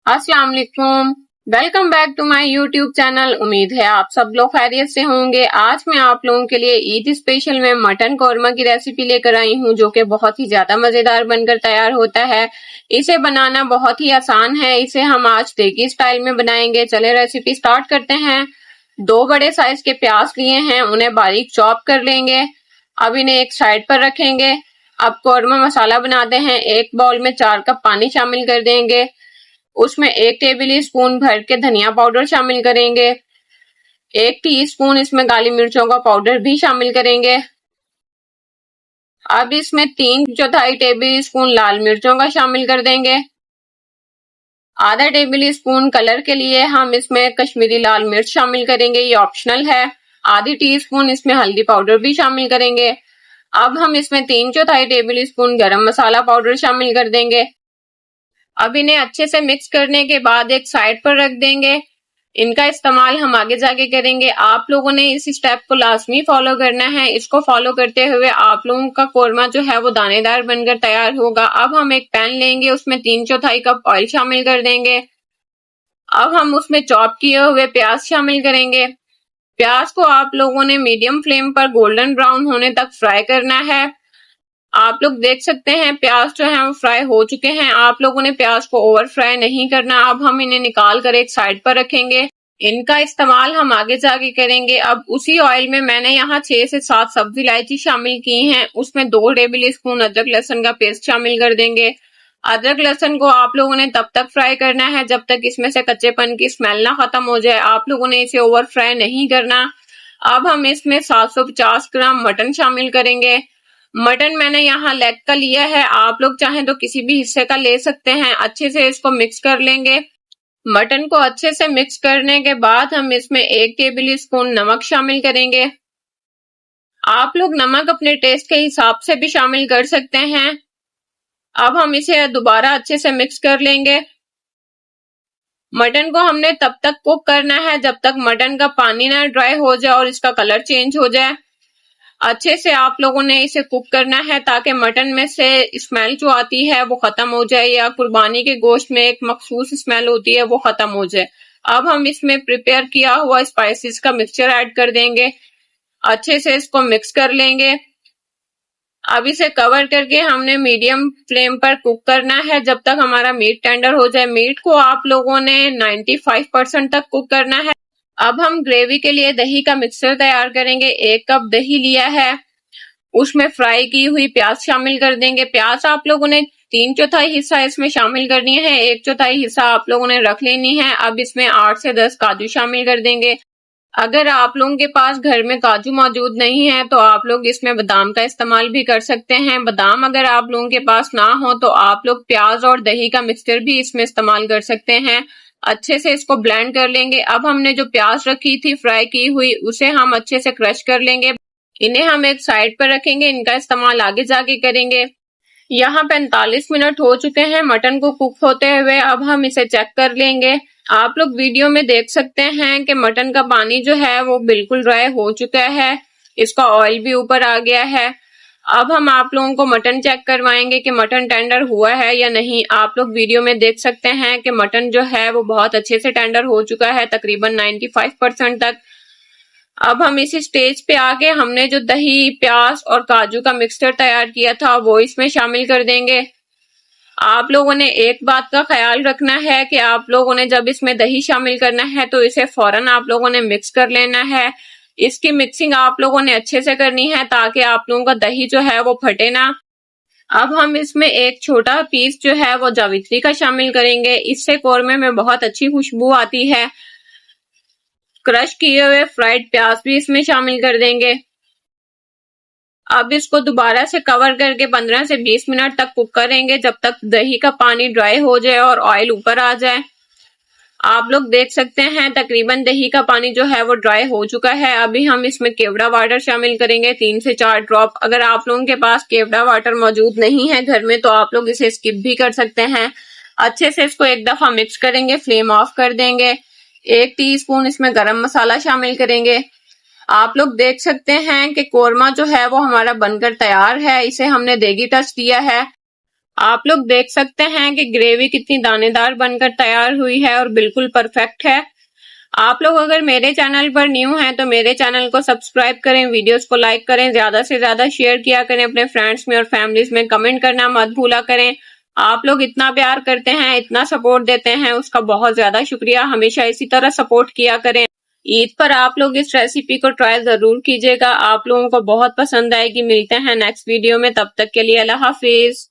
अस्सलाम वालेकुम। Welcome back to my YouTube channel. उम्मीद है आप सब लोग खैरियत से होंगे। आज मैं आप लोगों के लिए ईद स्पेशल में मटन कौरमा की रेसिपी लेकर आई हूं, जो कि बहुत ही ज्यादा मजेदार बनकर तैयार होता है। इसे बनाना बहुत ही आसान है। इसे हम आज देगी स्टाइल में बनाएंगे। चले रेसिपी स्टार्ट करते हैं। 2 बड़े साइज के प्याज लिए हैं, उन्हें बारीक चॉप कर लेंगे। अब इन्हें एक साइड पर रखेंगे। अब कौरमा मसाला बनाते हैं। एक बाउल में 4 कप पानी शामिल कर देंगे। उसमें 1 टेबल स्पून भर के धनिया पाउडर शामिल करेंगे। 1 टीस्पून इसमें काली मिर्चों का पाउडर भी शामिल करेंगे। अब इसमें 3/4 टेबल स्पून लाल मिर्चों का शामिल कर देंगे। आधा टेबल स्पून कलर के लिए हम इसमें कश्मीरी लाल मिर्च शामिल करेंगे, ये ऑप्शनल है। आधी टीस्पून इसमें हल्दी पाउडर भी शामिल करेंगे। अब हम इसमें 3/4 टेबल स्पून गरम मसाला पाउडर शामिल कर देंगे। अब इन्हें अच्छे से मिक्स करने के बाद एक साइड पर रख देंगे। इनका इस्तेमाल हम आगे जाके करेंगे। आप लोगों ने इस स्टेप को लाजमी फॉलो करना है। इसको फॉलो करते हुए आप लोगों का कोरमा जो है वो दानेदार बनकर तैयार होगा। अब हम एक पैन लेंगे, उसमें 3/4 कप ऑयल शामिल कर देंगे। अब हम उसमें चॉप किए हुए प्याज शामिल करेंगे। प्याज को आप लोगों ने मीडियम फ्लेम पर गोल्डन ब्राउन होने तक फ्राई करना है। आप लोग देख सकते हैं प्याज जो है वो फ्राई हो चुके हैं। आप लोगों ने प्याज को ओवर फ्राई नहीं करना। अब हम इन्हें निकाल कर एक साइड पर रखेंगे। इनका इस्तेमाल हम आगे जाके करेंगे। अब उसी ऑयल में मैंने यहाँ 6 से 7 सब्जी इलायची शामिल की हैं। उसमें 2 टेबल स्पून अदरक लहसुन का पेस्ट शामिल कर देंगे। अदरक लहसुन को आप लोगों ने तब तक फ्राई करना है जब तक इसमें से कच्चेपन की स्मेल ना खत्म हो जाए। आप लोगों ने इसे ओवर फ्राई नहीं करना। अब हम इसमें 750 ग्राम मटन शामिल करेंगे। मटन मैंने यहाँ लेग का लिया है, आप लोग चाहें तो किसी भी हिस्से का ले सकते हैं। अच्छे से इसको मिक्स कर लेंगे। मटन को अच्छे से मिक्स करने के बाद हम इसमें 1 टेबल स्पून नमक शामिल करेंगे। आप लोग नमक अपने टेस्ट के हिसाब से भी शामिल कर सकते हैं। अब हम इसे दोबारा अच्छे से मिक्स कर लेंगे। मटन को हमने तब तक कुक करना है जब तक मटन का पानी ना ड्राई हो जाए और इसका कलर चेंज हो जाए। अच्छे से आप लोगों ने इसे कुक करना है ताकि मटन में से स्मेल जो आती है वो खत्म हो जाए, या कुर्बानी के गोश्त में एक मखसूस स्मेल होती है वो खत्म हो जाए। अब हम इसमें प्रिपेयर किया हुआ स्पाइसेस का मिक्सचर ऐड कर देंगे। अच्छे से इसको मिक्स कर लेंगे। अब इसे कवर करके हमने मीडियम फ्लेम पर कुक करना है जब तक हमारा मीट टेंडर हो जाए। मीट को आप लोगों ने 95% तक कुक करना है। अब हम ग्रेवी के लिए दही का मिक्सचर तैयार करेंगे। 1 कप दही लिया है, उसमें फ्राई की हुई प्याज शामिल कर देंगे। प्याज आप लोगों ने 3/4 हिस्सा इसमें शामिल करनी है, 1/4 हिस्सा आप लोगों ने रख लेनी है। अब इसमें 8 से 10 काजू शामिल कर देंगे। अगर आप लोगों के पास घर में काजू मौजूद नहीं है तो आप लोग इसमें बादाम का इस्तेमाल भी कर सकते हैं। बादाम अगर आप लोगों के पास ना हो तो आप लोग प्याज और दही का मिक्सचर भी इसमें इस्तेमाल कर सकते हैं। अच्छे से इसको ब्लेंड कर लेंगे। अब हमने जो प्याज रखी थी फ्राई की हुई, उसे हम अच्छे से क्रश कर लेंगे। इन्हें हम एक साइड पर रखेंगे। इनका इस्तेमाल आगे जाके करेंगे। यहाँ 45 मिनट हो चुके हैं मटन को कुक होते हुए। अब हम इसे चेक कर लेंगे। आप लोग वीडियो में देख सकते हैं कि मटन का पानी जो है वो बिल्कुल ड्राई हो चुका है, इसका ऑयल भी ऊपर आ गया है। अब हम आप लोगों को मटन चेक करवाएंगे कि मटन टेंडर हुआ है या नहीं। आप लोग वीडियो में देख सकते हैं कि मटन जो है वो बहुत अच्छे से टेंडर हो चुका है, तकरीबन 95% तक। अब हम इसी स्टेज पे आके हमने जो दही, प्याज और काजू का मिक्सचर तैयार किया था वो इसमें शामिल कर देंगे। आप लोगों ने एक बात का ख्याल रखना है कि आप लोगों ने जब इसमें दही शामिल करना है तो इसे फौरन आप लोगों ने मिक्स कर लेना है। इसकी मिक्सिंग आप लोगों ने अच्छे से करनी है ताकि आप लोगों का दही जो है वो फटे ना। अब हम इसमें एक छोटा पीस जो है वो जावित्री का शामिल करेंगे। इससे कोरमे में बहुत अच्छी खुशबू आती है। क्रश किए हुए फ्राइड प्याज भी इसमें शामिल कर देंगे। अब इसको दोबारा से कवर करके 15 से 20 मिनट तक कुक करेंगे जब तक दही का पानी ड्राई हो जाए और ऑयल ऊपर आ जाए। आप लोग देख सकते हैं तकरीबन दही का पानी जो है वो ड्राई हो चुका है। अभी हम इसमें केवड़ा वाटर शामिल करेंगे, 3 से 4 ड्रॉप। अगर आप लोगों के पास केवड़ा वाटर मौजूद नहीं है घर में तो आप लोग इसे स्किप भी कर सकते हैं। अच्छे से इसको एक दफा मिक्स करेंगे, फ्लेम ऑफ कर देंगे। 1 टीस्पून इसमें गरम मसाला शामिल करेंगे। आप लोग देख सकते हैं कि कोरमा जो है वो हमारा बनकर तैयार है। इसे हमने देगी टच दिया है। आप लोग देख सकते हैं कि ग्रेवी कितनी दानेदार बनकर तैयार हुई है और बिल्कुल परफेक्ट है। आप लोग अगर मेरे चैनल पर न्यू हैं तो मेरे चैनल को सब्सक्राइब करें, वीडियोस को लाइक करें, ज्यादा से ज्यादा शेयर किया करें अपने फ्रेंड्स में और फैमिलीज में, कमेंट करना मत भूला करें। आप लोग इतना प्यार करते हैं, इतना सपोर्ट देते हैं, उसका बहुत ज्यादा शुक्रिया। हमेशा इसी तरह सपोर्ट किया करें। ईद पर आप लोग इस रेसिपी को ट्राई जरूर कीजिएगा, आप लोगों को बहुत पसंद आएगी। मिलते हैं नेक्स्ट वीडियो में, तब तक के लिए अल्लाह हाफिज।